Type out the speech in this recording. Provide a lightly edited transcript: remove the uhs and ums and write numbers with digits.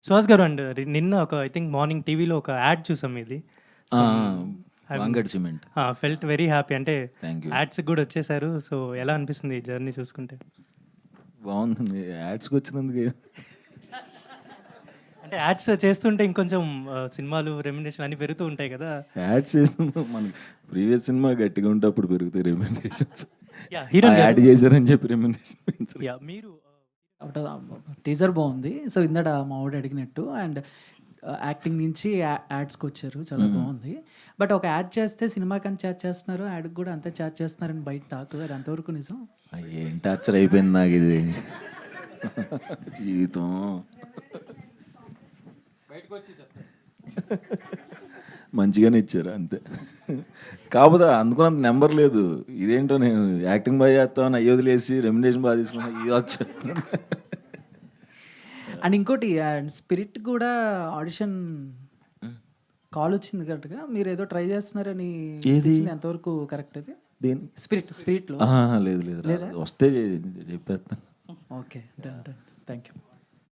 సుహాస్ గారు అండ్ నిన్న ఒక ఐ థింక్ మార్నింగ్ టీవీలో ఒక యాడ్ చూసాం మీది. ఆ! సమ్ వాంగడ్ సిమెంట్. Felt very happy. అంటే థ్యాంక్ యూ. యాడ్స్‌కి గూడా వచ్చేసారు. సో, ఎలా అనిపిస్తుంది ఈ జర్నీ చూసుకుంటే? బావుందండి. యాడ్స్‌కి వచ్చినందుకు అంటే యాడ్స్ చేస్తుంటే ఇంకొంచెం సినిమాలు రెమ్యునరేషన్ అన్నీ పెరుగుతూ ఉంటాయి కదా! యాడ్స్ చేస్తున్నాం. మనకి ప్రీవియస్ సినిమా గట్టిగా ఉంటే అప్పుడు పెరుగుతాయి రెమ్యునరేషన్స్. యాహ్! హీరోయిన్ యాడ్ గారు చేశారని చెప్పి రెమ్యునరేషన్ పెంచరు. యాహ్! మీరు ఒకటి టీజర్ బాగుంది. సో ఇందాక మా వాడు అడిగినట్టు అండ్ యాక్టింగ్ నుంచి యాడ్స్కి వచ్చారు, చాలా బాగుంది. బట్ ఒక యాడ్ చేస్తే సినిమాకి అంత ఛార్జ్ చేస్తున్నారు, యాడ్కి కూడా అంతే ఛార్జ్ చేస్తున్నారని బయట టాక్, అది అంతవరకు నిజం? ఏం టార్చర్ అయిపోయింది నాకు ఇది జీవితం. మంచిగానే ఇచ్చారు అంతే. కాకపోతే అనుకున్నంత నెంబర్ లేదు. ఇదేంటో నేను యాక్టింగ్ బాగా చేస్తామని అయ్యి వదిలేసి రెమ్యునరేషన్ బాగా తీసుకున్నా ఇది వచ్చేస్తున్నాను. అండ్ ఇంకోటి స్పిరిట్ కూడా ఆడిషన్ కాల్ వచ్చింది కరెక్ట్గా, మీరు ఏదో ట్రై చేస్తున్నారని. ఏది? ఎంతవరకు కరెక్ట్ అది? దేని స్పిరిట్లో లేదు లేదు రాదు. వస్తే చెప్పేస్తాను. Okay, done done.